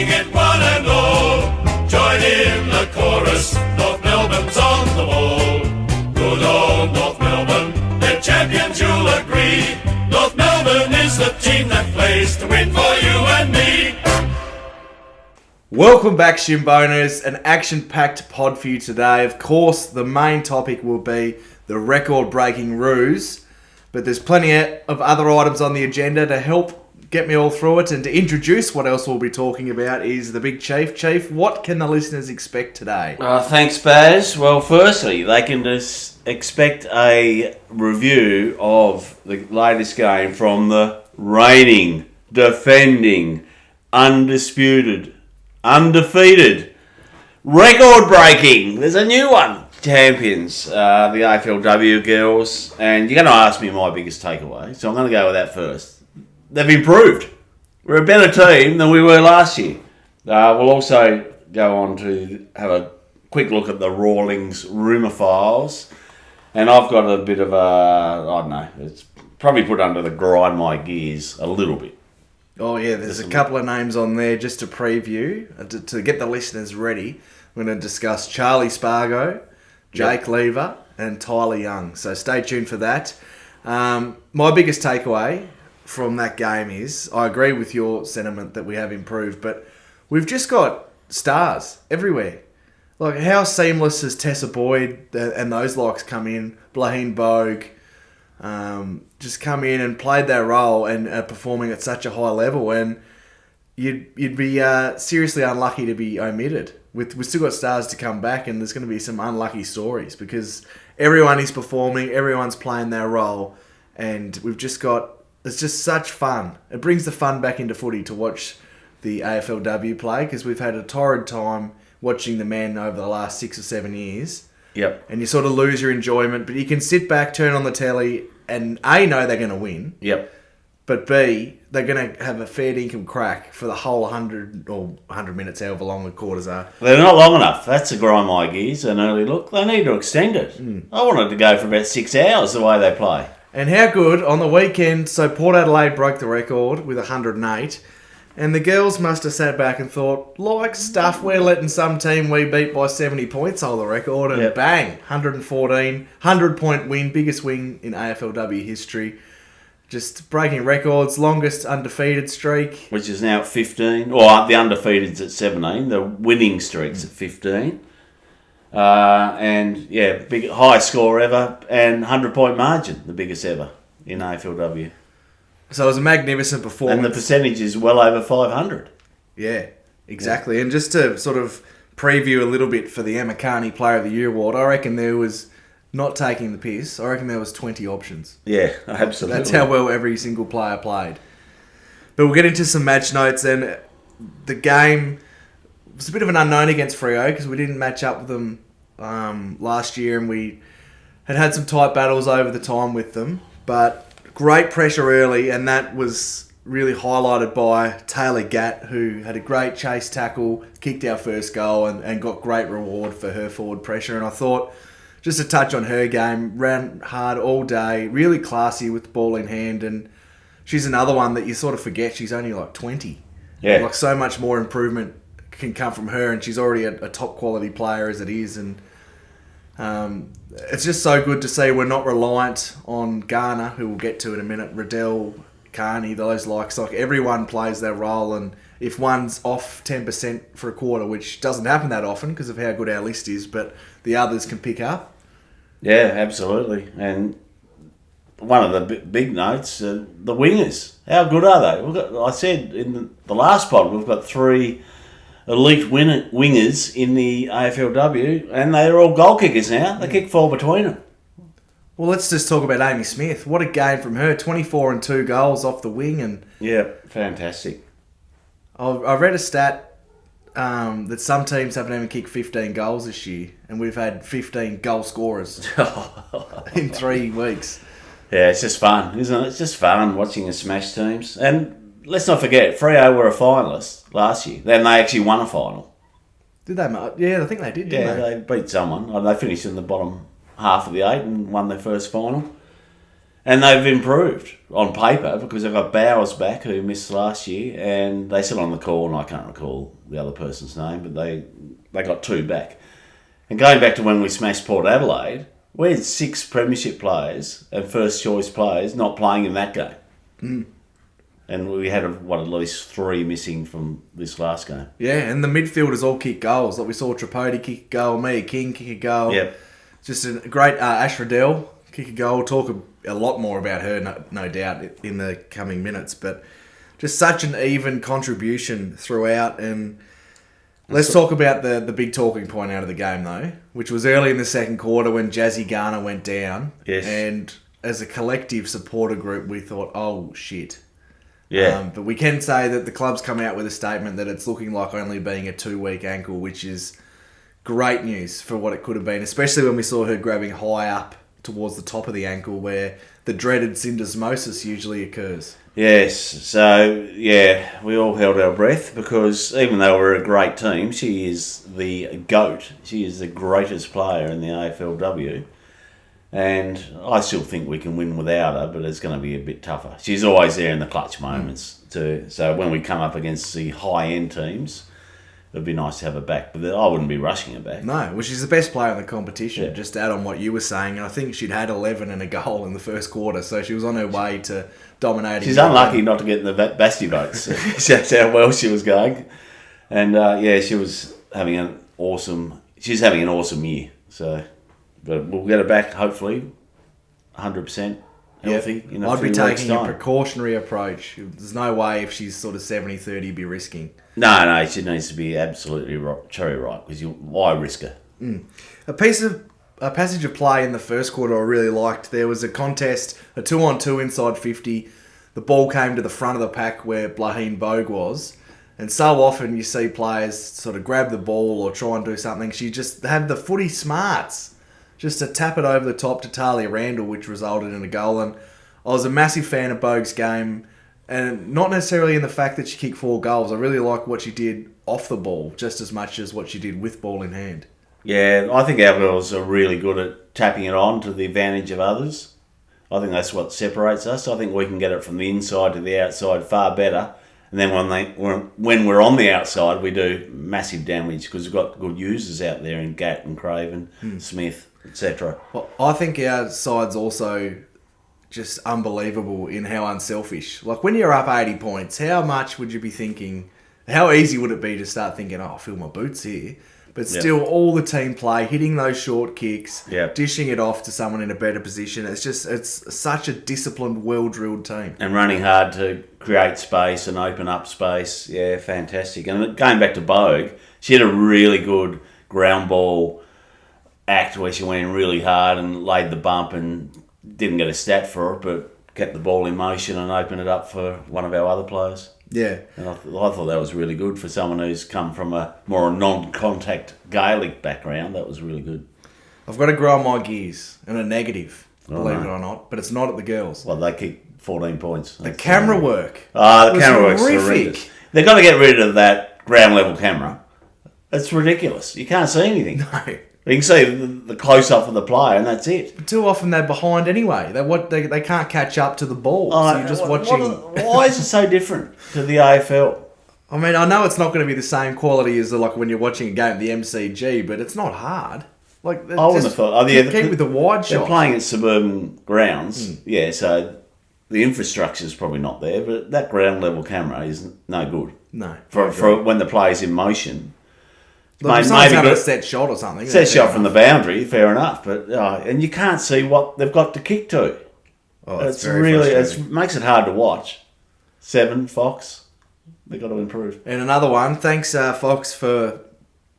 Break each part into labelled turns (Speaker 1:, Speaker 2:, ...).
Speaker 1: sing it one and all. Join in the chorus, North Melbourne's on the ball. Good old North Melbourne, they're champions, you'll agree. North Melbourne is the team that plays to win for you and me.
Speaker 2: Welcome back, Shimboners. An action-packed pod for you today. Of course, the main topic will be the record-breaking Roos, but there's plenty of other items on the agenda to help get me all through it, and to introduce what else we'll be talking about is the Big Chief. Chief, what can the listeners expect today?
Speaker 3: Thanks, Baz. Well, firstly, they can just expect a review of the latest game from the reigning, defending, undisputed, undefeated, record-breaking, there's a new one, champions, the AFLW girls. And you're going to ask me my biggest takeaway, so I'm going to go with that first. They've improved. We're a better team than we were last year. We'll also go on to have a quick look at the Rawlings rumour files. And I've got a bit of it's probably put under the grind my gears a little bit.
Speaker 2: Oh yeah, there's a couple of names on there just to preview, to get the listeners ready. We're going to discuss Charlie Spargo, Jake Lever and Tyler Young. So stay tuned for that. My biggest takeaway from that game is, I agree with your sentiment that we have improved, but we've just got stars everywhere. Like, how seamless has Tessa Boyd and those likes come in, Blaheen Bogue, just come in and played their role and are performing at such a high level, and you'd be seriously unlucky to be omitted. We've still got stars to come back, and there's going to be some unlucky stories because everyone is performing, everyone's playing their role, and it's just such fun. It brings the fun back into footy to watch the AFLW play, because we've had a torrid time watching the men over the last 6 or 7 years.
Speaker 3: Yep.
Speaker 2: And you sort of lose your enjoyment, but you can sit back, turn on the telly, and A, know they're going to win.
Speaker 3: Yep.
Speaker 2: But B, they're going to have a fair dinkum crack for the whole 100 or 100 minutes, however long the quarters are.
Speaker 3: They're not long enough. That's a grind my gears, an early look. They need to extend it. I wanted to go for about 6 hours the way they play.
Speaker 2: And how good on the weekend, so Port Adelaide broke the record with 108, and the girls must have sat back and thought, like stuff, we're letting some team we beat by 70 points hold the record, and bang, 114, 100-point win, biggest win in AFLW history. Just breaking records, longest undefeated streak.
Speaker 3: Which is now at 15, or the undefeated's at 17, the winning streak's at 15. Big high score ever, and 100-point margin, the biggest ever in AFLW.
Speaker 2: So it was a magnificent performance.
Speaker 3: And the percentage is well over 500.
Speaker 2: Yeah, exactly. Yeah. And just to sort of preview a little bit for the Emma Carney Player of the Year award, I reckon there was, not taking the piss, I reckon there was 20 options.
Speaker 3: Yeah, absolutely.
Speaker 2: That's how well every single player played. But we'll get into some match notes, and the game was a bit of an unknown against Freo because we didn't match up with them last year, and we had some tight battles over the time with them. But great pressure early, and that was really highlighted by Taylor Gatt, who had a great chase tackle, kicked our first goal, and got great reward for her forward pressure. And I thought, just to touch on her game, ran hard all day, really classy with the ball in hand, and she's another one that you sort of forget she's only like 20.
Speaker 3: Yeah.
Speaker 2: Like, so much more improvement can come from her, and she's already a top quality player as it is, and it's just so good to see we're not reliant on Garner, who we'll get to in a minute, Riddell, Carney, those likes. Like, everyone plays their role, and if one's off 10% for a quarter, which doesn't happen that often because of how good our list is, but the others can pick up.
Speaker 3: Yeah, absolutely. And one of the big notes, the wingers. How good are they? I said in the last pod, we've got 3 elite wingers in the AFLW, and they're all goal kickers now. They kick 4 between them.
Speaker 2: Well, let's just talk about Amy Smith. What a game from her. 24 and 2 goals off the wing. And
Speaker 3: yeah, fantastic.
Speaker 2: I read a stat that some teams haven't even kicked 15 goals this year, and we've had 15 goal scorers in 3 weeks.
Speaker 3: Yeah, it's just fun, isn't it? It's just fun watching the smash teams. And let's not forget, Freo were a finalist last year. Then they actually won a final.
Speaker 2: Did they? Yeah, I think they did, didn't they?
Speaker 3: They beat someone. They finished in the bottom half of the 8 and won their first final. And they've improved on paper because they've got Bowers back, who missed last year, and they sit on the call, and I can't recall the other person's name, but they got 2 back. And going back to when we smashed Port Adelaide, we had 6 premiership players and first choice players not playing in that game.
Speaker 2: Mm.
Speaker 3: And we had, at least 3 missing from this last game.
Speaker 2: Yeah, and the midfielders all kick goals. Like we saw Tripodi kick a goal, Mia King kick a goal.
Speaker 3: Yep.
Speaker 2: Just a great Ash Riddell kick a goal. Talk a lot more about her, no doubt, in the coming minutes. But just such an even contribution throughout. And let's talk about the big talking point out of the game, though, which was early in the second quarter when Jazzy Garner went down.
Speaker 3: Yes.
Speaker 2: And as a collective supporter group, we thought, oh, shit.
Speaker 3: Yeah.
Speaker 2: But we can say that the club's come out with a statement that it's looking like only being a 2-week ankle, which is great news for what it could have been, especially when we saw her grabbing high up towards the top of the ankle where the dreaded syndesmosis usually occurs.
Speaker 3: Yes, so yeah, we all held our breath because even though we're a great team, she is the GOAT. She is the greatest player in the AFLW. And I still think we can win without her, but it's going to be a bit tougher. She's always there in the clutch moments too. So when we come up against the high-end teams, it'd be nice to have her back. But I wouldn't be rushing her back.
Speaker 2: No, well, she's the best player in the competition,
Speaker 3: Yeah.
Speaker 2: just to add on what you were saying. And I think she'd had 11 and a goal in the first quarter, so she was on her way to dominating.
Speaker 3: She's unlucky not to get in the Basti votes. That's how well she was going. And she was having she's having an awesome year. So, but we'll get her back, hopefully, 100% healthy.
Speaker 2: Yep. I'd be taking a precautionary approach. There's no way if she's sort of 70-30 you'd be risking.
Speaker 3: No, she needs to be absolutely cherry ripe because why risk her?
Speaker 2: A passage of play in the first quarter I really liked. There was a contest, a 2-on-2 inside 50. The ball came to the front of the pack where Blaheen Bogue was. And so often you see players sort of grab the ball or try and do something. She just had the footy smarts just to tap it over the top to Talia Randall, which resulted in a goal. And I was a massive fan of Bogue's game. And not necessarily in the fact that she kicked 4 goals. I really like what she did off the ball just as much as what she did with ball in hand.
Speaker 3: Yeah, I think our girls are really good at tapping it on to the advantage of others. I think that's what separates us. I think we can get it from the inside to the outside far better. And then when we're on the outside, we do massive damage because we've got good users out there in Gatt and Craven, Smith, etc.
Speaker 2: Well, I think our side's also just unbelievable in how unselfish. Like when you're up 80 points, how much would you be thinking? How easy would it be to start thinking, I'll fill my boots here? But still, all the team play, hitting those short kicks, dishing it off to someone in a better position. It's such a disciplined, well-drilled team.
Speaker 3: And running hard to create space and open up space. Yeah, fantastic. And going back to Bogue, she had a really good ground ball act where she went in really hard and laid the bump and didn't get a stat for it, but kept the ball in motion and opened it up for one of our other players.
Speaker 2: Yeah.
Speaker 3: And I thought that was really good for someone who's come from a more non-contact Gaelic background. That was really good.
Speaker 2: I've got to grind my gears in a negative, believe it or not, but it's not at the girls.
Speaker 3: Well, they kicked 14 points.
Speaker 2: The camera work.
Speaker 3: The camera work's horrendous. They've got to get rid of that ground level camera. It's ridiculous. You can't see anything.
Speaker 2: No.
Speaker 3: You can see the close-up of the player, and that's it.
Speaker 2: But too often they're behind anyway. They can't catch up to the ball. So you're just watching.
Speaker 3: Why is it so different to the AFL?
Speaker 2: I mean, I know it's not going to be the same quality as like when you're watching a game at the MCG, but it's not hard. Like
Speaker 3: I wouldn't have thought.
Speaker 2: Keep with the wide shot.
Speaker 3: They're playing at suburban grounds, so the infrastructure is probably not there, but that ground level camera is no good.
Speaker 2: No.
Speaker 3: For when the player's in motion.
Speaker 2: Look, if someone's having a set shot or something.
Speaker 3: Set shot from the boundary, fair enough. But and you can't see what they've got to kick to.
Speaker 2: Oh,
Speaker 3: it's really makes it hard to watch. 7 Fox, they've got to improve.
Speaker 2: And another one, thanks Fox for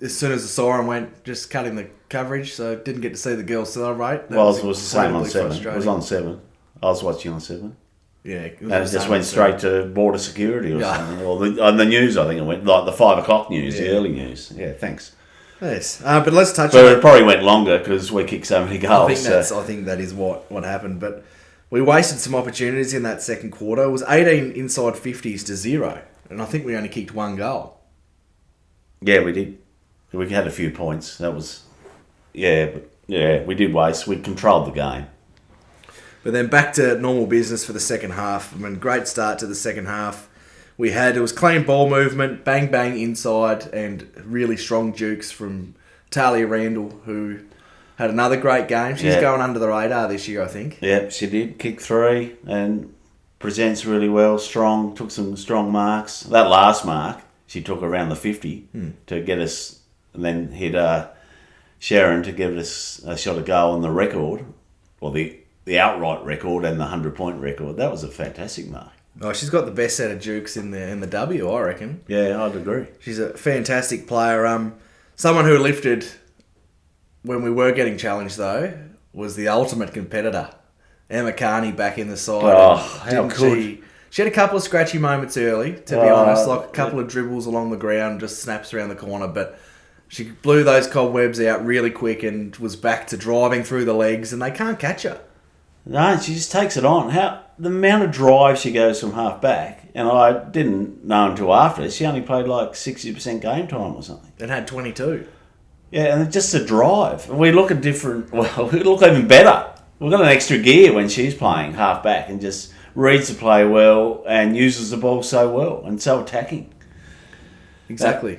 Speaker 2: as soon as the siren went, just cutting the coverage, so didn't get to see the girls celebrate.
Speaker 3: It was the same on 7. It was on 7. I was watching on 7.
Speaker 2: Yeah,
Speaker 3: and it just went straight to border security or something. Or on the news, I think it went, like the 5 o'clock news, the early news. Yeah, thanks.
Speaker 2: Yes, but let's touch
Speaker 3: on
Speaker 2: it.
Speaker 3: It probably went longer because we kicked so many goals.
Speaker 2: I think that is what happened. But we wasted some opportunities in that second quarter. It was 18 inside 50s to 0. And I think we only kicked 1 goal.
Speaker 3: Yeah, we did. We had a few points. That was... we did waste. We controlled the game.
Speaker 2: But then back to normal business for the second half. I mean, great start to the second half. It was clean ball movement, bang bang inside, and really strong jukes from Talia Randall, who had another great game. She's going under the radar this year, I think.
Speaker 3: Yep, she did. Kick 3 and presents really well. Strong, took some strong marks. That last mark, she took around the 50 to get us, and then hit Sharon to give us a shot at goal on the record, or the outright record and the 100-point record. That was a fantastic mark.
Speaker 2: Oh, she's got the best set of jukes in the W, I reckon.
Speaker 3: Yeah, I'd agree.
Speaker 2: She's a fantastic player. Someone who lifted when we were getting challenged, though, was the ultimate competitor, Emma Carney, back in the side.
Speaker 3: Oh, how good.
Speaker 2: She had a couple of scratchy moments early, to be honest, like a couple of dribbles along the ground, just snaps around the corner, but she blew those cobwebs out really quick and was back to driving through the legs, and they can't catch her.
Speaker 3: No, she just takes it on. The amount of drive she goes from half back, and I didn't know until after. She only played like 60% game time or something.
Speaker 2: And had 22.
Speaker 3: Yeah, and just a drive. We look we look even better. We've got an extra gear when she's playing half back and just reads the play well and uses the ball so well and so attacking.
Speaker 2: Exactly.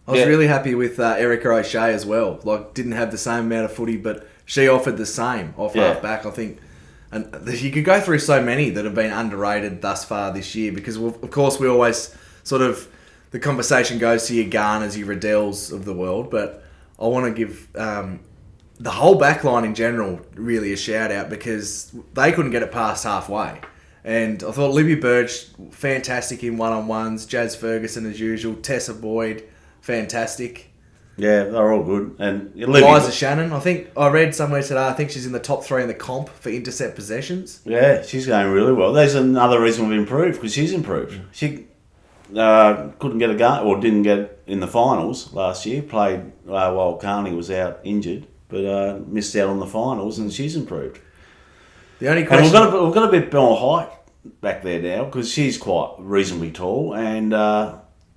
Speaker 2: I was really happy with Erica O'Shea as well. Like, didn't have the same amount of footy, but she offered the same off half back, I think. And you could go through so many that have been underrated thus far this year because, of course, we always sort of, the conversation goes to your Garners, your Riddells of the world, but I want to give the whole back line in general really a shout out because they couldn't get it past halfway. And I thought Libby Birch, fantastic in one-on-ones, Jazz Ferguson as usual, Tessa Boyd, fantastic.
Speaker 3: Yeah, they're all good. And
Speaker 2: Liza Shannon, I think I read somewhere today, I think she's in the top 3 in the comp for intercept possessions.
Speaker 3: Yeah, she's going really well. There's another reason we've improved, because she's improved. She couldn't get a game, or didn't get in the finals last year, played while Carney was out injured, but missed out on the finals, and she's improved.
Speaker 2: The only question...
Speaker 3: And we've got a bit more height back there now, because she's quite reasonably tall, and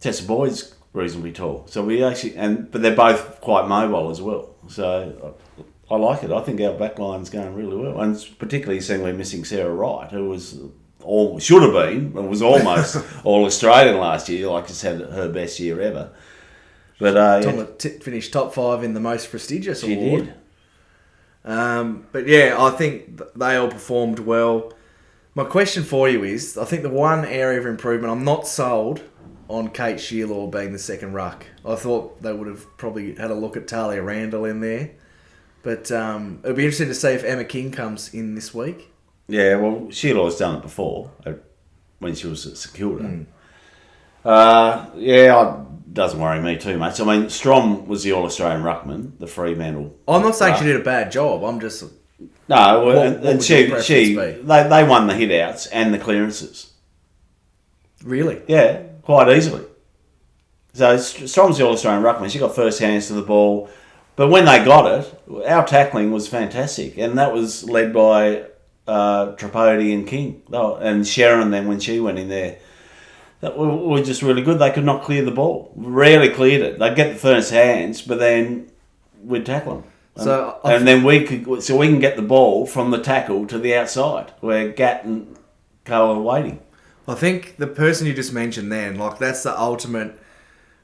Speaker 3: Tessa Boyd's reasonably tall. So we actually, but they're both quite mobile as well. So I like it. I think our back line's going really well, and particularly seeing we're missing Sarah Wright, who should have been, was almost all Australian last year. Like, just had her best year ever. But
Speaker 2: finished top 5 in the most prestigious
Speaker 3: she
Speaker 2: award.
Speaker 3: Did.
Speaker 2: But yeah, I think they all performed well. My question for you is, I think the one area of improvement, I'm not sold on Kate Shearlaw being the second ruck. I thought they would have probably had a look at Talia Randall in there. But it'll be interesting to see if Emma King comes in this week.
Speaker 3: Yeah, well, Shearlaw's done it before, when she was at St Kilda. It doesn't worry me too much. I mean, Strom was the All-Australian ruckman, the Fremantle.
Speaker 2: I'm not saying she did a bad job. I'm just...
Speaker 3: No,
Speaker 2: what
Speaker 3: they won the hit-outs and the clearances.
Speaker 2: Really?
Speaker 3: Yeah, quite easily. So Strom's the All-Australian ruckman. She got first hands to the ball. But when they got it, our tackling was fantastic. And that was led by Tripodi and King. And Sharon then when she went in there. That were just really good. They could not clear the ball. Rarely cleared it. They'd get the first hands, but then we'd tackle them. Then we can get the ball from the tackle to the outside where Gat and Co are waiting.
Speaker 2: I think the person you just mentioned then, like, that's the ultimate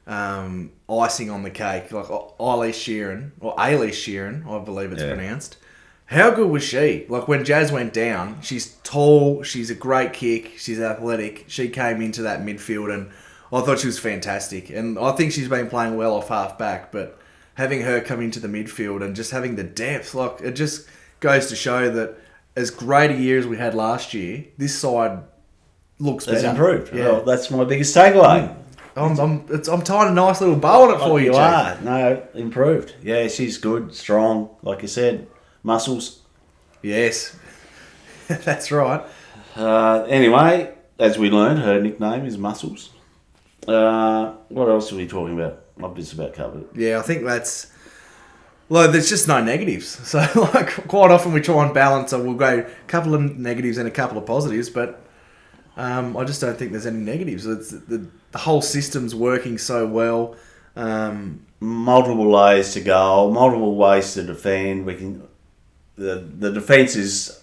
Speaker 2: icing on the cake. Like Eilise Sheeran, or Ailey Sheeran, I believe it's pronounced. How good was she? Like, when Jazz went down, she's tall, she's a great kick, she's athletic. She came into that midfield and I thought she was fantastic. And I think she's been playing well off half back, but having her come into the midfield and just having the depth, like, it just goes to show that as great a year as we had last year, this side looks better.
Speaker 3: It's improved.
Speaker 2: Yeah.
Speaker 3: Well, that's my biggest takeaway.
Speaker 2: I'm tying a nice little bow on it for you, Jake.
Speaker 3: No, improved. Yeah, she's good, strong, like you said. Muscles.
Speaker 2: Yes, that's right.
Speaker 3: Anyway, as we learned, her nickname is Muscles. What else are we talking about? I've just about covered it.
Speaker 2: Yeah, I think that's... Well, there's just no negatives. So, like, quite often we try and balance, so we'll go a couple of negatives and a couple of positives, but I just don't think there's any negatives. It's, the whole system's working so well.
Speaker 3: Multiple layers to goal, multiple ways to defend. We can... The defence is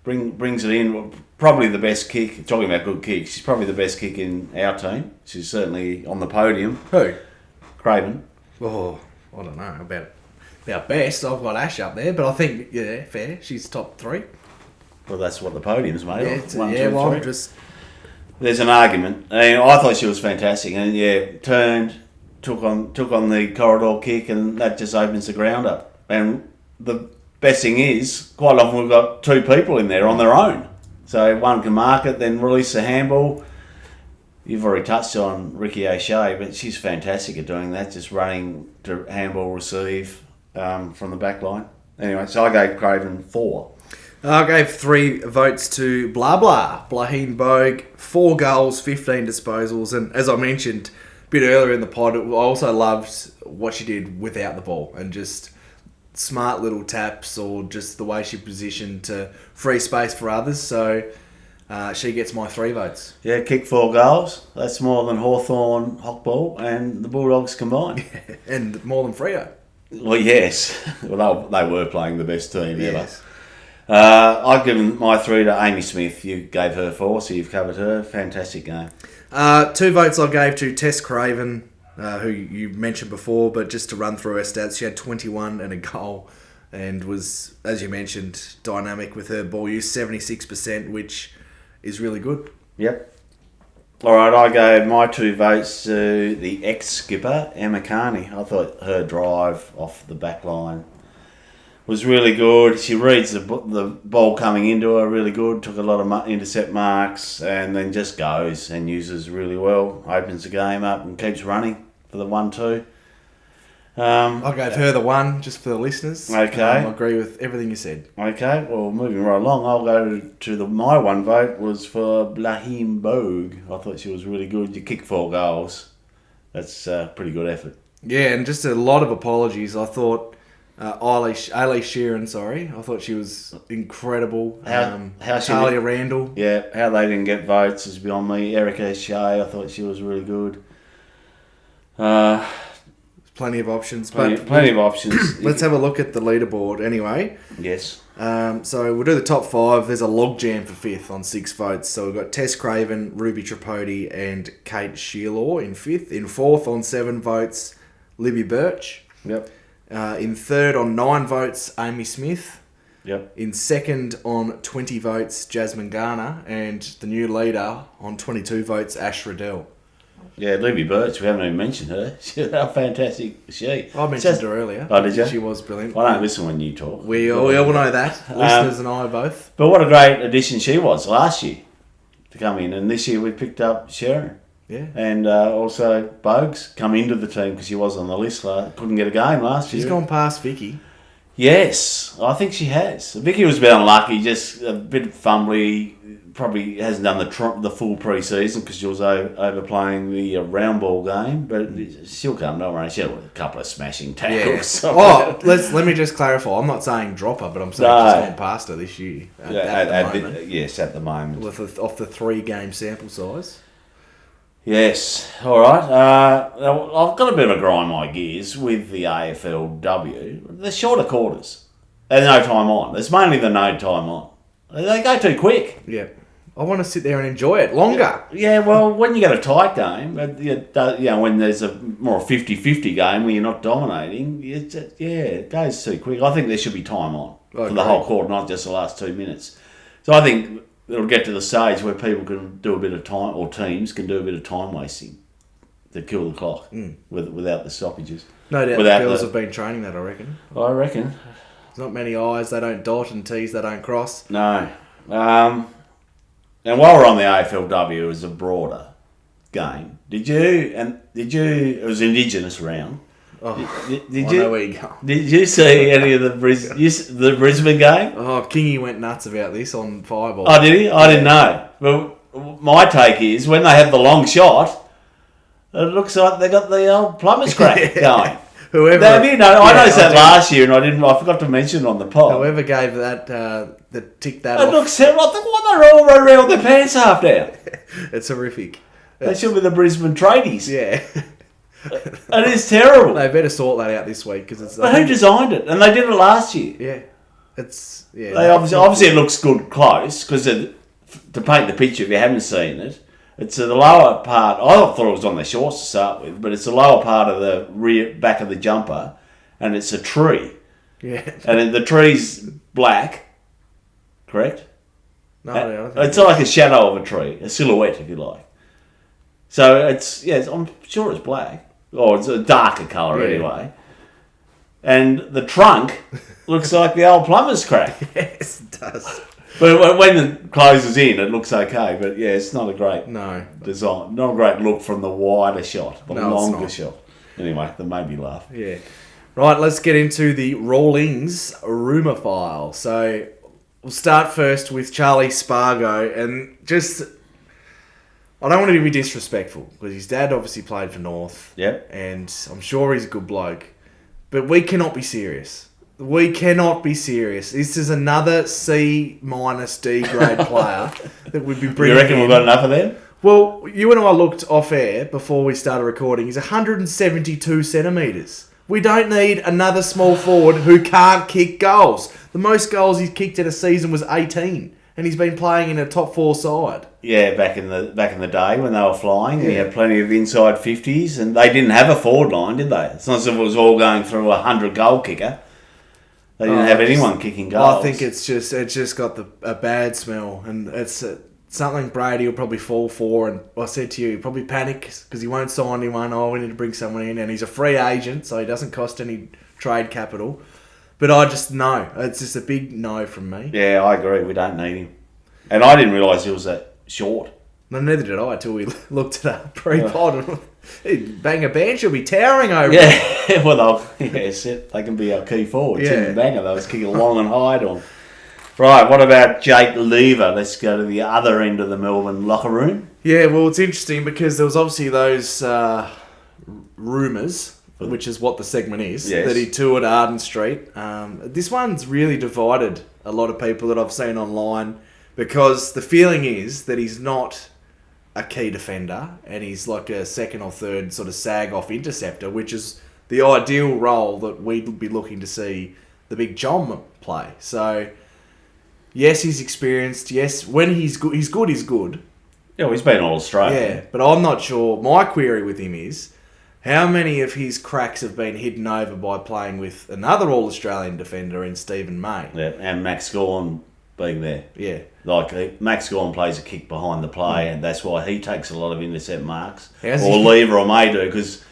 Speaker 3: brings it in. Probably the best kick. Talking about good kicks, she's probably the best kick in our team. She's certainly on the podium.
Speaker 2: Who?
Speaker 3: Craven.
Speaker 2: Oh, I don't know about best. I've got Ash up there, but I think fair. She's top 3.
Speaker 3: Well, that's what the podium's made of. One, two,
Speaker 2: well,
Speaker 3: three.
Speaker 2: I'm just
Speaker 3: There's an argument. I thought she was fantastic, and turned, took on the corridor kick, and that just opens the ground up. And the best thing is, quite often we've got 2 people in there on their own, so one can mark it, then release the handball. You've already touched on Ricky O'Shea, but she's fantastic at doing that, just running to handball receive from the back line. Anyway, so I gave Craven 4.
Speaker 2: I gave 3 votes to Blaheen Bogue, 4 goals, 15 disposals, and as I mentioned a bit earlier in the pod, I also loved what she did without the ball and just smart little taps or just the way she positioned to free space for others. So she gets my 3 votes.
Speaker 3: Yeah, kicked 4 goals. That's more than Hawthorn, Hockball, and the Bulldogs combined.
Speaker 2: And more than Freo.
Speaker 3: Well, yes. Well, they were playing the best team ever.
Speaker 2: Yes.
Speaker 3: I've given my 3 to Amy Smith. You gave her 4, so you've covered her. Fantastic game.
Speaker 2: 2 votes I gave to Tess Craven, who you mentioned before, but just to run through her stats, she had 21 and a goal and was, as you mentioned, dynamic with her ball use, 76%, which is really good.
Speaker 3: Yep. All right, I gave my 2 votes to the ex-skipper, Emma Carney. I thought her drive off the back line was really good. She reads the ball coming into her really good, took a lot of intercept marks, and then just goes and uses really well. Opens the game up and keeps running for the 1-2.
Speaker 2: I gave her the 1, just for the listeners.
Speaker 3: Okay.
Speaker 2: I agree with everything you said.
Speaker 3: Okay, well, moving right along, I'll go to my 1 vote was for Blaheen Bogue. I thought she was really good. You kicked 4 goals. That's a pretty good effort.
Speaker 2: Yeah, and just a lot of apologies. I thought Ailey Sheeran, I thought she was incredible.
Speaker 3: How
Speaker 2: Talia Randall.
Speaker 3: Yeah, how they didn't get votes is beyond me. Erica Shea, I thought she was really good.
Speaker 2: Plenty of options.
Speaker 3: Plenty of options.
Speaker 2: Let's have a look at the leaderboard anyway.
Speaker 3: Yes.
Speaker 2: So we'll do the top 5. There's a logjam for 5th on 6 votes. So we've got Tess Craven, Ruby Tripodi, and Kate Shearlaw in 5th. In 4th on 7 votes, Libby Birch.
Speaker 3: Yep.
Speaker 2: In 3rd on 9 votes, Amy Smith.
Speaker 3: Yep.
Speaker 2: In 2nd on 20 votes, Jasmine Garner. And the new leader on 22 votes, Ash Riddell.
Speaker 3: Yeah, Libby Birch, we haven't even mentioned her. How fantastic is she?
Speaker 2: I mentioned her earlier.
Speaker 3: Oh, did you?
Speaker 2: She was brilliant.
Speaker 3: I don't listen when you talk.
Speaker 2: We all know that. Listeners and I both.
Speaker 3: But what a great addition she was last year to come in. And this year we picked up Sharon.
Speaker 2: Yeah.
Speaker 3: And also Bogues come into the team because she was on the list. Couldn't get a game last year.
Speaker 2: She's gone past Vicky.
Speaker 3: Yes, I think she has. Vicky was a bit unlucky, just a bit fumbly. Probably hasn't done the full pre-season because she was overplaying the round ball game, but she'll come, don't worry. She had a couple of smashing tackles.
Speaker 2: Yeah. Oh, let me just clarify. I'm not saying drop her, but I'm saying she's gone past her this year. At the moment.
Speaker 3: Yes, at the moment.
Speaker 2: Off the 3-game sample size.
Speaker 3: Yes, all right. I've got a bit of a grind my gears with the AFLW. The shorter quarters. And no time on. It's mainly the no time on. They go too quick.
Speaker 2: Yeah. I want to sit there and enjoy it longer.
Speaker 3: Yeah, well, when you get a tight game, when there's a more 50-50 game where you're not dominating, it goes too quick. I think there should be time on for the whole quarter, not just the last 2 minutes. So I think it'll get to the stage where people can do a bit of time, or teams can do a bit of time wasting to kill the clock without the stoppages.
Speaker 2: No doubt the girls have been training that, I reckon.
Speaker 3: I reckon.
Speaker 2: There's not many I's, they don't dot, and T's, they don't cross.
Speaker 3: No. And while we're on the AFLW, it was a broader game. It was Indigenous round.
Speaker 2: Oh,
Speaker 3: did
Speaker 2: I know where you're going.
Speaker 3: Did you see any of the Brisbane game?
Speaker 2: Oh, Kingy went nuts about this on Fireball.
Speaker 3: Oh, did he? I didn't know. Well, my take is when they have the long shot, it looks like they got the old plumber's crack going.
Speaker 2: I
Speaker 3: noticed that last year, and I forgot to mention it on the pod.
Speaker 2: Whoever gave that ticked that
Speaker 3: off. It looks terrible. I think they're all running around with their pants half down.
Speaker 2: It's horrific.
Speaker 3: They should be the Brisbane tradies.
Speaker 2: Yeah.
Speaker 3: It is terrible.
Speaker 2: They better sort that out this week because it's.
Speaker 3: But who designed it? And they did it last year.
Speaker 2: Yeah. It's yeah.
Speaker 3: They obviously it looks good close because to paint the picture, if you haven't seen it, it's the lower part. I thought it was on the shorts to start with, but it's the lower part of the rear back of the jumper, and it's a tree.
Speaker 2: Yeah.
Speaker 3: And then the tree's black, correct?
Speaker 2: No, I don't think
Speaker 3: It's like a shadow of a tree, a silhouette, if you like. So I'm sure it's black, or it's a darker colour anyway. And the trunk looks like the old plumber's crack.
Speaker 2: Yes, it does.
Speaker 3: But when it closes in, it looks okay. But yeah, it's not a great design, not a great look from the wider shot, the longer shot. Anyway, that made me laugh.
Speaker 2: Yeah. Right, let's get into the Rawlings rumour file. So we'll start first with Charlie Spargo, and just I don't want to be disrespectful because his dad obviously played for North.
Speaker 3: Yep.
Speaker 2: And I'm sure he's a good bloke. But we cannot be serious. We cannot be serious. This is another C- D grade player that we'd be bringing
Speaker 3: You reckon
Speaker 2: in.
Speaker 3: we've got enough of them?
Speaker 2: Well, you and I looked off air before we started recording. He's 172 centimetres. We don't need another small forward who can't kick goals. The most goals he's kicked in a season was 18. And he's been playing in a top 4 side.
Speaker 3: Yeah, back in the day when they were flying, he had plenty of inside 50s, and they didn't have a forward line, did they? It's not as if it was all going through a 100-goal kicker. They didn't have anyone kicking goals.
Speaker 2: I think it's just got a bad smell, and it's something Brady will probably fall for. And I said to you, he'll probably panic because he won't sign anyone. Oh, we need to bring someone in, and he's a free agent, so he doesn't cost any trade capital. But I just know. It's just a big no from me.
Speaker 3: Yeah, I agree. We don't need him. And I didn't realise he was that short.
Speaker 2: No, neither did I until we looked it up pre-pod. Banger Band should be towering over.
Speaker 3: Yeah, well, they can be our key forwards. Tim and Banger, they was kicking long and high on. Right, what about Jake Lever? Let's go to the other end of the Melbourne locker room.
Speaker 2: Yeah, well, it's interesting because there was obviously those rumours, which is what the segment is, that he toured Arden Street. This one's really divided a lot of people that I've seen online because the feeling is that he's not a key defender and he's like a second or third sort of sag-off interceptor, which is the ideal role that we'd be looking to see the big John play. So, yes, he's experienced. Yes, when he's good, he's good.
Speaker 3: Yeah, well, he's been All-Australian.
Speaker 2: Yeah, but I'm not sure. My query with him is, how many of his cracks have been hidden over by playing with another All-Australian defender in Stephen May?
Speaker 3: Yeah, and Max Gorn being there.
Speaker 2: Yeah.
Speaker 3: Like, Max Gorn plays a kick behind the play, and that's why he takes a lot of intercept marks.
Speaker 2: How's
Speaker 3: or
Speaker 2: he-
Speaker 3: Lever or May do, because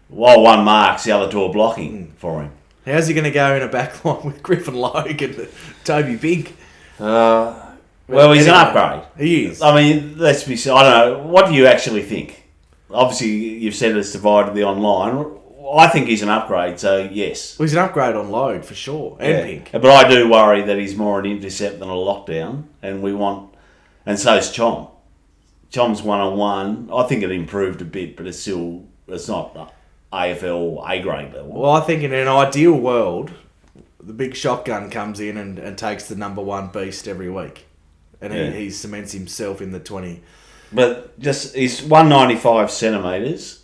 Speaker 3: while one marks, the other two are blocking for him.
Speaker 2: How's he going to go in a back line with Griffin Logue and Toby Big?
Speaker 3: Well, he's an upgrade.
Speaker 2: He is.
Speaker 3: I mean, let's be... I don't know. What do you actually think? Obviously, you've said it's divided the online. I think he's an upgrade, so yes.
Speaker 2: Well, he's an upgrade on Logue, for sure. And Pink.
Speaker 3: But I do worry that he's more an intercept than a lockdown, and we want... And so's Chom. Chom's one-on-one. I think it improved a bit, but it's still... It's not AFL A-grade level.
Speaker 2: Well, I think in an ideal world, the big shotgun comes in and takes the number one beast every week. And he cements himself in the 20.
Speaker 3: But just... He's 195 centimetres.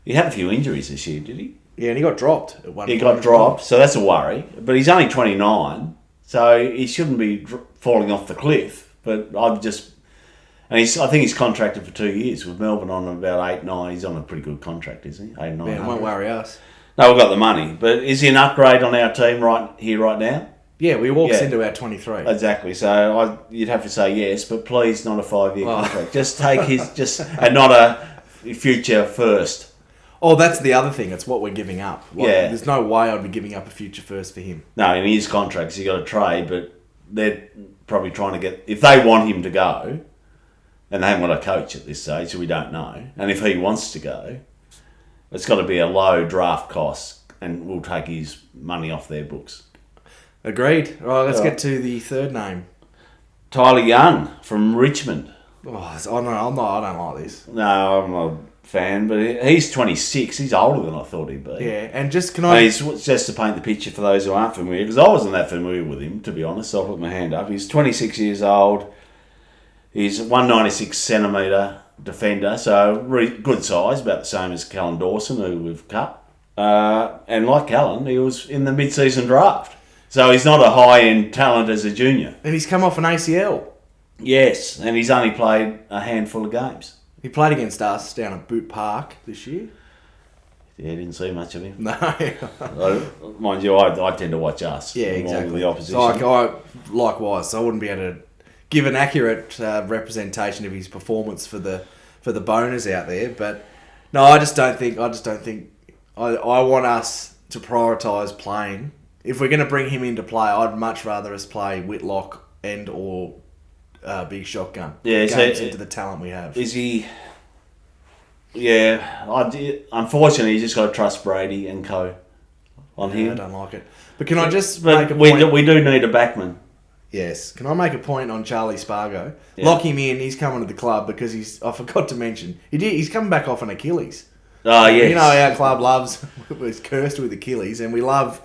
Speaker 3: He had a few injuries this year, did he?
Speaker 2: Yeah, and he got dropped at one point.
Speaker 3: He got dropped, so that's a worry. But he's only 29, so he shouldn't be falling off the cliff. But I've just... And I think he's contracted for 2 years with Melbourne on about 8-9. He's on a pretty good contract, isn't he? 8-9.
Speaker 2: Yeah, it won't worry us.
Speaker 3: No, we've got the money. But is he an upgrade on our team right here, right now?
Speaker 2: Yeah, we walks into our 23.
Speaker 3: Exactly. So you'd have to say yes, but please not a 5-year contract. Just take his... and not a future first.
Speaker 2: Oh, that's the other thing. It's what we're giving up. Like,
Speaker 3: Yeah.
Speaker 2: There's no way I'd be giving up a future first for him.
Speaker 3: No, in his contracts, he's got to trade, but they're probably trying to get... If they want him to go, and they haven't got a coach at this stage, so we don't know, and if he wants to go, it's got to be a low draft cost, and we'll take his money off their books.
Speaker 2: Agreed. All right, let's get to the third name.
Speaker 3: Tyler Young from Richmond.
Speaker 2: Oh, I don't like this.
Speaker 3: No, I'm not a fan, but he's 26. He's older than I thought he'd be.
Speaker 2: Yeah, and just
Speaker 3: And he's, just to paint the picture for those who aren't familiar, because I wasn't that familiar with him, to be honest, so I'll put my hand up. He's 26 years old. He's 196 centimetre defender, so good size, about the same as Callan Dawson, who we've cut. And like Callan, he was in the mid-season draft. So he's not a high-end talent as a junior.
Speaker 2: And he's come off an ACL.
Speaker 3: Yes, and he's only played a handful of games.
Speaker 2: He played against us down at Boot Park this year.
Speaker 3: Yeah, didn't see much of him.
Speaker 2: No.
Speaker 3: Mind you, I tend to watch us.
Speaker 2: Yeah,
Speaker 3: more
Speaker 2: exactly.
Speaker 3: than the opposition.
Speaker 2: So likewise, so I wouldn't be able to give an accurate representation of his performance for the boners out there. But no, I don't think. I want us to prioritise playing. If we're going to bring him into play, I'd much rather us play Whitlock and or Big Shotgun.
Speaker 3: Yeah,
Speaker 2: games
Speaker 3: so
Speaker 2: into the talent we have.
Speaker 3: Is he? Yeah, unfortunately, you just got to trust Brady and co. On him.
Speaker 2: I don't like it. But can I just make a
Speaker 3: we
Speaker 2: point?
Speaker 3: we do need a backman.
Speaker 2: Yes. Can I make a point on Charlie Spargo?
Speaker 3: Yeah.
Speaker 2: Lock him in. He's coming to the club because I forgot to mention he's coming back off an Achilles.
Speaker 3: Oh yes.
Speaker 2: You know our club was cursed with Achilles, and we love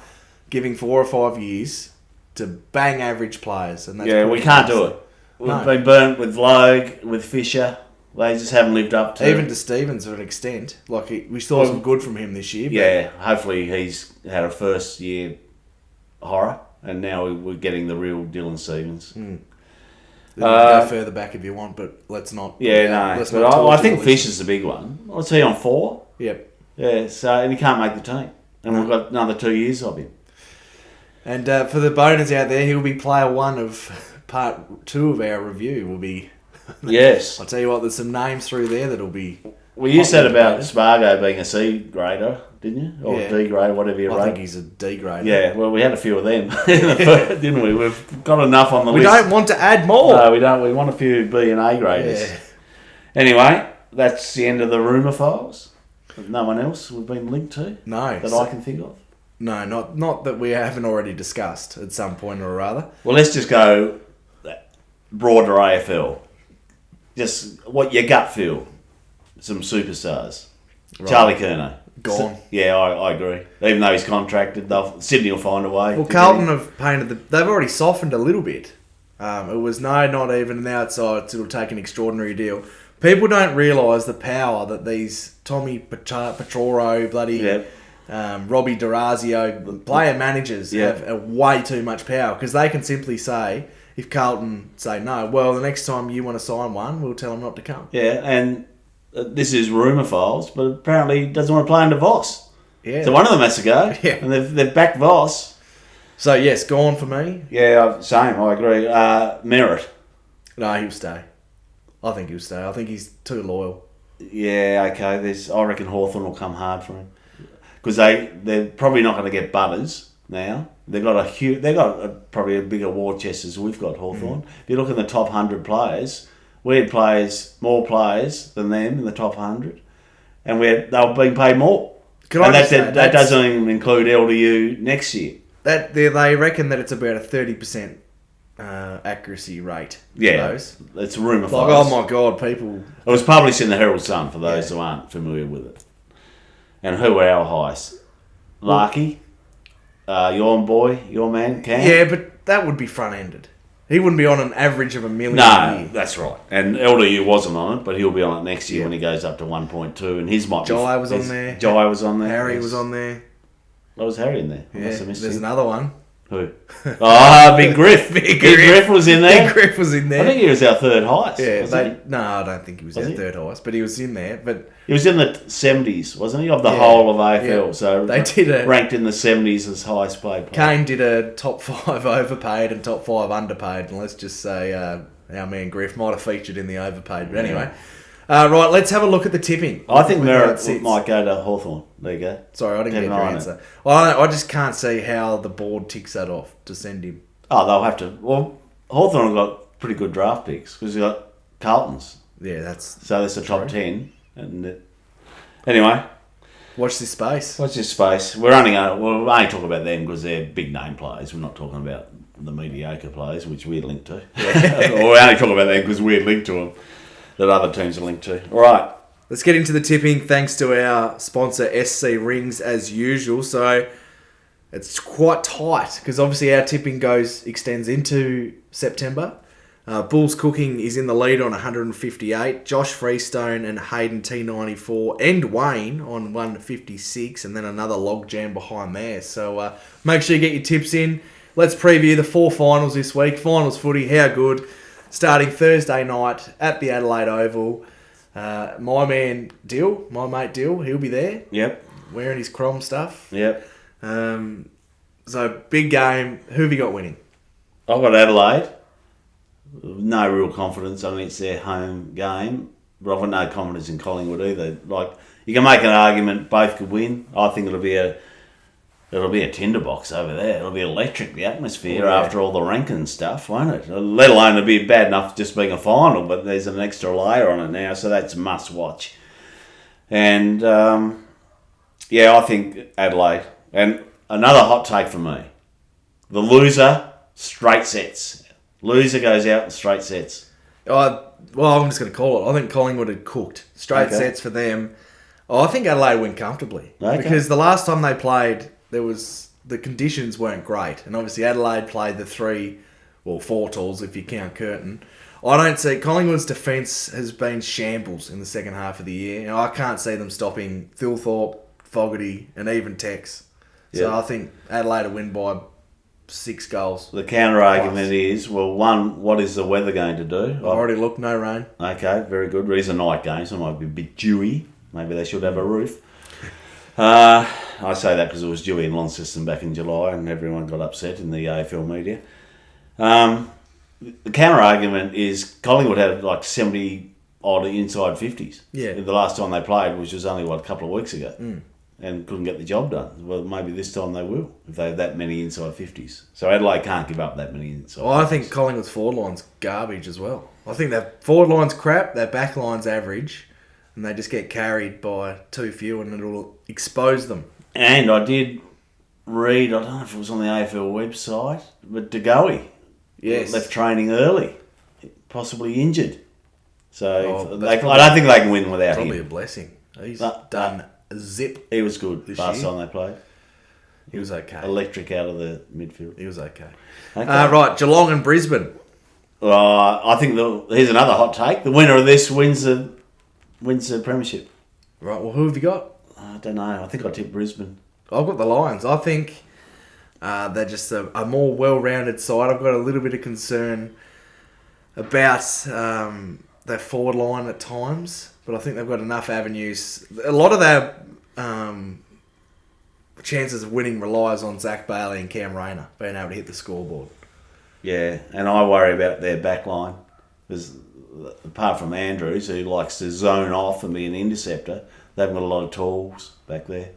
Speaker 2: giving 4 or 5 years to bang average players. And that's
Speaker 3: we can't do it. We've
Speaker 2: No.
Speaker 3: been burnt with Logue, with Fisher. They just haven't lived up to
Speaker 2: Even to Stevens to an extent. We saw some good from him this year. But
Speaker 3: Yeah, hopefully he's had a first year horror, and now we're getting the real Dylan Stevens.
Speaker 2: go further back if you want, but let's not.
Speaker 3: Let's but I think Fisher's the big one. What's he on 4?
Speaker 2: Yep.
Speaker 3: Yeah, so and he can't make the team, and we've got another 2 years of him.
Speaker 2: And for the boners out there, he'll be player 1 of part 2 of our review. Will be.
Speaker 3: Yes.
Speaker 2: I'll tell you what. There's some names through there that'll be.
Speaker 3: Well, you said about Spargo being a C grader, didn't you? Or
Speaker 2: Yeah.
Speaker 3: D grader, whatever you
Speaker 2: I
Speaker 3: rate.
Speaker 2: think he's a D grade.
Speaker 3: Yeah, well, we had a few of them, didn't we? We've got enough on the
Speaker 2: We
Speaker 3: list.
Speaker 2: don't want to add more.
Speaker 3: No, we don't. We want a few B and A graders.
Speaker 2: Yeah.
Speaker 3: Anyway, that's the end of the rumour files. No one else we've been linked to
Speaker 2: No.
Speaker 3: that I can think of.
Speaker 2: No, not that we haven't already discussed at some point or other.
Speaker 3: Well, let's just go broader AFL. Just what your gut feel. Some superstars.
Speaker 2: Right.
Speaker 3: Charlie Curnow.
Speaker 2: Gone.
Speaker 3: Yeah, I agree. Even though he's contracted, Sydney will find a way.
Speaker 2: Well,
Speaker 3: to
Speaker 2: Carlton
Speaker 3: get him.
Speaker 2: have painted they've already softened a little bit. It was not even an outside. It'll take an extraordinary deal. People don't realise the power that these Tommy Petroro, bloody
Speaker 3: Yep.
Speaker 2: Robbie D'Orazio, player managers
Speaker 3: Yep.
Speaker 2: have way too much power because they can simply say, if Carlton say no, well, the next time you want to sign one, we'll tell them not to come.
Speaker 3: Yeah, and this is rumour files, but apparently he doesn't want to play under Voss.
Speaker 2: Yeah.
Speaker 3: So one of them has to go.
Speaker 2: Yeah.
Speaker 3: And they've backed Voss.
Speaker 2: So yes, gone for me.
Speaker 3: Yeah, same. I agree. Merritt.
Speaker 2: No, he'll stay. I think he'll stay. I think he's too loyal.
Speaker 3: Yeah, okay. I reckon Hawthorn will come hard for him because they're probably not going to get Butters now. They've got probably a bigger war chest as we've got Hawthorn. If you look at the top 100 players, we had more players than them in the top 100, and they were being paid more. That doesn't even include LDU next year.
Speaker 2: They reckon that it's about a 30% accuracy rate.
Speaker 3: Yeah,
Speaker 2: Those.
Speaker 3: it's rumour
Speaker 2: Like,
Speaker 3: files.
Speaker 2: oh my god, people.
Speaker 3: It was published in the Herald Sun for those who aren't familiar with it. And who were our highest? Larky, your man, Cam.
Speaker 2: Yeah, but that would be front ended. He wouldn't be on an average of $1 million a
Speaker 3: No,
Speaker 2: year.
Speaker 3: that's right. And LDU wasn't on it, but he'll be on it next year when he goes up to 1.2, and his might be.
Speaker 2: Jai was on there.
Speaker 3: Jai was on there.
Speaker 2: Harry
Speaker 3: yes.
Speaker 2: was on there.
Speaker 3: Oh, was Harry in there? I
Speaker 2: Yeah,
Speaker 3: must have missed
Speaker 2: there's
Speaker 3: him.
Speaker 2: another one.
Speaker 3: Who? Oh, Big Griff.
Speaker 2: Big
Speaker 3: Griff was in there.
Speaker 2: Big Griff was in there.
Speaker 3: I think he was our third highest.
Speaker 2: Yeah,
Speaker 3: wasn't
Speaker 2: no, I don't think he was
Speaker 3: Was
Speaker 2: our
Speaker 3: he?
Speaker 2: third highest, but he was in there. But
Speaker 3: he was in the 70s, wasn't he? Of the
Speaker 2: Yeah,
Speaker 3: whole of AFL.
Speaker 2: yeah.
Speaker 3: So
Speaker 2: They did
Speaker 3: ranked in the 70s as highest paid player.
Speaker 2: Kane did a top 5 overpaid and top 5 underpaid, and let's just say our man Griff might have featured in the overpaid. But anyway, right, let's have a look at the tipping.
Speaker 3: I think
Speaker 2: Look at how it
Speaker 3: Merritt
Speaker 2: sits.
Speaker 3: might go to Hawthorn. There you go.
Speaker 2: Sorry, I didn't
Speaker 3: Keep
Speaker 2: get
Speaker 3: an
Speaker 2: your
Speaker 3: eye on
Speaker 2: answer. I just can't see how the board ticks that off to send him.
Speaker 3: Oh, they'll have to. Well, Hawthorn have got pretty good draft picks because they've got Carlton's.
Speaker 2: Yeah, that's...
Speaker 3: So that's the top 10. And anyway,
Speaker 2: Watch this space.
Speaker 3: what's your space? We'll only talk about them because they're big name players. We're not talking about the mediocre players, which we're linked to. Or we only talk about them because we're linked to them that other teams are linked to. All right.
Speaker 2: Let's get into the tipping thanks to our sponsor SC Rings as usual. So it's quite tight because obviously our tipping extends into September. Bulls Cooking is in the lead on 158. Josh Freestone and Hayden T94 and Wayne on 156, and then another logjam behind there. So make sure you get your tips in. let's preview the 4 finals this week. Finals footy, how good? Starting Thursday night at the Adelaide Oval. My mate Dill, he'll be there.
Speaker 3: Yep.
Speaker 2: Wearing his Crom stuff.
Speaker 3: Yep.
Speaker 2: So, big game. Who have you got winning?
Speaker 3: I've got Adelaide. No real confidence. I mean, it's their home game. But I've got no confidence in Collingwood either. Like, you can make an argument both could win. I think it'll be a tinderbox over there. It'll be electric, the atmosphere, after all the ranking stuff, won't it? Let alone it'll be bad enough just being a final, but there's an extra layer on it now, so that's a must watch. And, I think Adelaide. And another hot take for me. The loser, straight sets. Loser goes out in straight sets.
Speaker 2: I'm just going to call it. I think Collingwood had cooked. Straight sets for them. I think Adelaide win comfortably. Okay. Because the last time they played, the conditions weren't great. And obviously Adelaide played the 4 tools if you count Curtin. I don't see... Collingwood's defence has been shambles in the second half of the year. I can't see them stopping Thilthorpe, Fogarty and even Tex. So I think Adelaide will win by 6 goals.
Speaker 3: The counter-argument is, well, one, what is the weather going to do?
Speaker 2: I've already looked, no rain.
Speaker 3: Okay, very good. It is a night game, so it might be a bit dewy. Maybe they should have a roof. I say that because it was dewy in Launceston back in July and everyone got upset in the AFL media. The counter-argument is Collingwood had like 70-odd inside 50s.
Speaker 2: Yeah.
Speaker 3: The last time they played, which was only, a couple of weeks ago. And couldn't get the job done. Well, maybe this time they will, if they have that many inside 50s. So Adelaide can't give up that many inside 50s.
Speaker 2: I think Collingwood's forward line's garbage as well. I think their forward line's crap, their back line's average, and they just get carried by too few and it'll expose them.
Speaker 3: And I did read, I don't know if it was on the AFL website, but DeGoey left training early, possibly injured. So I don't think they can win without him.
Speaker 2: Probably a blessing. He's done zip.
Speaker 3: He was good last time they played.
Speaker 2: He was okay.
Speaker 3: Electric out of the midfield.
Speaker 2: He was okay. Right, Geelong and Brisbane.
Speaker 3: I think here's another hot take. The winner of this wins the premiership.
Speaker 2: Right, well, who have you got?
Speaker 3: I don't know. I think I tipped Brisbane.
Speaker 2: I've got the Lions. I think they're just a more well-rounded side. I've got a little bit of concern about their forward line at times, but I think they've got enough avenues. A lot of their chances of winning relies on Zach Bailey and Cam Rayner being able to hit the scoreboard.
Speaker 3: Yeah, and I worry about their back line. Because apart from Andrews, who likes to zone off and be an interceptor, they haven't got a lot of tools back there.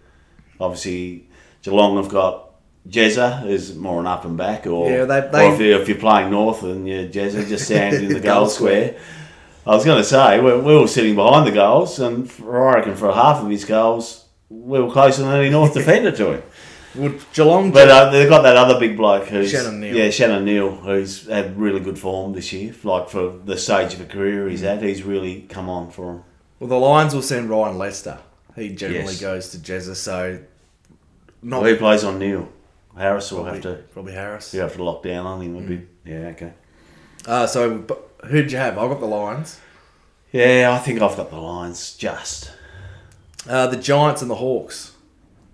Speaker 3: Obviously, Geelong have got Jezza, who's more an up and back, or if you're playing North and you're Jezza, just stand in the goal square. I was going to say, we were sitting behind the goals, and I reckon for half of his goals, we were closer than any North defender to him.
Speaker 2: Would Geelong...
Speaker 3: But they've got that other big bloke who's...
Speaker 2: Shannon Neal.
Speaker 3: Yeah, Shannon Neal, who's had really good form this year. Like, for the stage of a career he's at, he's really come on for him.
Speaker 2: Well, the Lions will send Ryan Lester. He generally goes to Jezza, so...
Speaker 3: He plays on Neal. Harris will have to...
Speaker 2: Probably Harris.
Speaker 3: You have to lock down on him a bit. Yeah, okay.
Speaker 2: So, who'd you have? I've got the Lions.
Speaker 3: Yeah, I think I've got the Lions, just.
Speaker 2: The Giants and the Hawks.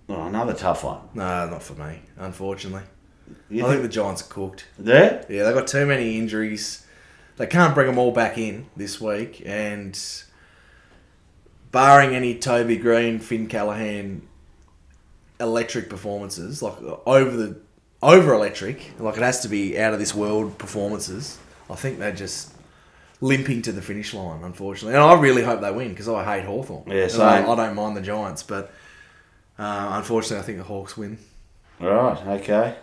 Speaker 3: Oh, another tough one.
Speaker 2: No, not for me, unfortunately. I think the Giants are cooked.
Speaker 3: There?
Speaker 2: Yeah, they've got too many injuries. They can't bring them all back in this week, and barring any Toby Green, Finn Callahan electric performances, like over electric, like it has to be out of this world performances, I think they're just limping to the finish line, unfortunately. And I really hope they win because I hate Hawthorn.
Speaker 3: Yeah, same.
Speaker 2: I don't mind the Giants, but unfortunately I think the Hawks win.
Speaker 3: Right, okay.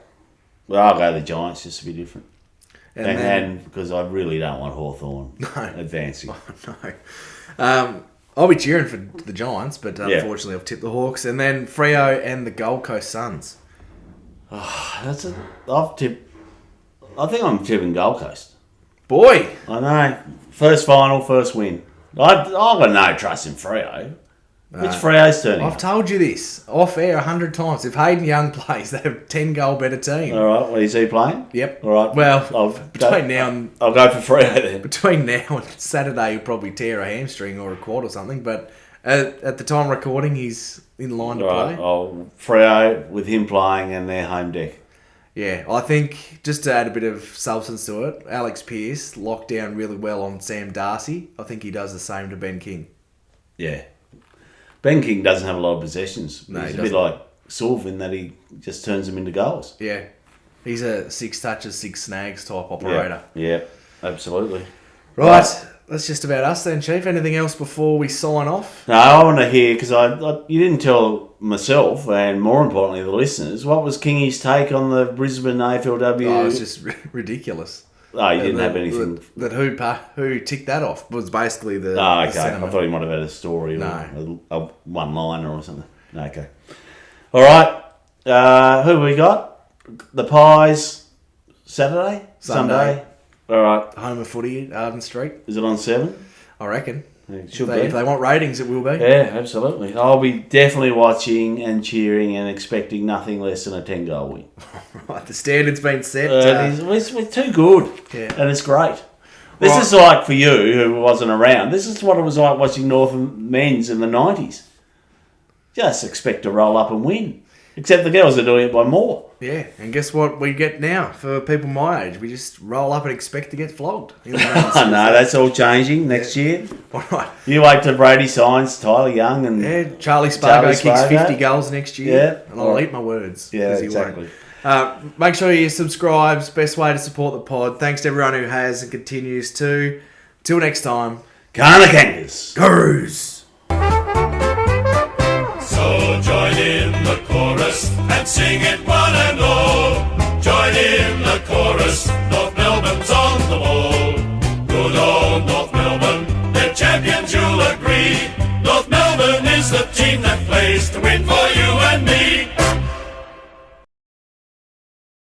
Speaker 3: Well, I'll go the Giants just to be different. And because I really don't want Hawthorn advancing.
Speaker 2: No. I'll be cheering for the Giants, but unfortunately I've tipped the Hawks. And then Freo and the Gold Coast Suns.
Speaker 3: I think I'm tipping Gold Coast.
Speaker 2: Boy!
Speaker 3: I know. First final, first win. I've got no trust in Freo. It's Freo's turning.
Speaker 2: I've told you this off air 100 times. If Hayden Young plays, they have a 10-goal better team.
Speaker 3: All right. Well, is he playing?
Speaker 2: Yep.
Speaker 3: All right.
Speaker 2: Well, I'll go for
Speaker 3: Freo then.
Speaker 2: Between now and Saturday, he'll probably tear a hamstring or a quad or something. But at the time of recording, he's in line to play.
Speaker 3: Oh, Freo with him playing and their home deck.
Speaker 2: Yeah, I think just to add a bit of substance to it, Alex Pearce locked down really well on Sam Darcy. I think he does the same to Ben King.
Speaker 3: Yeah. Ben King doesn't have a lot of possessions.
Speaker 2: No,
Speaker 3: He's
Speaker 2: he
Speaker 3: a bit
Speaker 2: doesn't.
Speaker 3: like Sylv in that he just turns them into goals.
Speaker 2: Yeah, he's a 6 touches, 6 snags type operator.
Speaker 3: Yeah, absolutely.
Speaker 2: Right, that's just about us then, Chief. Anything else before we sign off?
Speaker 3: No, I want to hear, because you didn't tell myself, and more importantly the listeners, what was Kingy's take on the Brisbane AFLW?
Speaker 2: Oh, it's just ridiculous.
Speaker 3: Oh, you didn't have anything.
Speaker 2: Who ticked that off was basically the.
Speaker 3: Oh,
Speaker 2: the
Speaker 3: okay. I
Speaker 2: sentiment.
Speaker 3: thought he might have had a story or
Speaker 2: No.
Speaker 3: a one-liner or something. No, okay. All right. Who we got? The Pies, Saturday?
Speaker 2: Sunday.
Speaker 3: All right.
Speaker 2: Home of footy at Arden Street,
Speaker 3: Is it on 7?
Speaker 2: I reckon.
Speaker 3: It should
Speaker 2: If they want ratings, it will be.
Speaker 3: Yeah, absolutely. I'll be definitely watching and cheering and expecting nothing less than a 10-goal win.
Speaker 2: Right, the standard's been set.
Speaker 3: We're too good.
Speaker 2: Yeah.
Speaker 3: And it's great. This
Speaker 2: Right.
Speaker 3: is like, for you, who wasn't around, this is what it was like watching Northern men's in the 90s. Just expect to roll up and win. Except the girls are doing it by more.
Speaker 2: Yeah, and guess what we get now for people my age? We just roll up and expect to get flogged. In the men's.
Speaker 3: I know, that's all changing next year.
Speaker 2: All right.
Speaker 3: You wait till Brady signs Tyler Young and...
Speaker 2: Yeah, Charlie Spargo kicks
Speaker 3: Spargo.
Speaker 2: 50 goals next year.
Speaker 3: Yeah.
Speaker 2: And I'll eat my words.
Speaker 3: Yeah,
Speaker 2: 'cause he
Speaker 3: exactly.
Speaker 2: won't. Make sure you subscribe. It's the best way to support the pod. Thanks to everyone who has and continues to. Till next time.
Speaker 3: Carnakangas.
Speaker 2: Roos!
Speaker 1: So join in the chorus and sing it one and all. Join in the chorus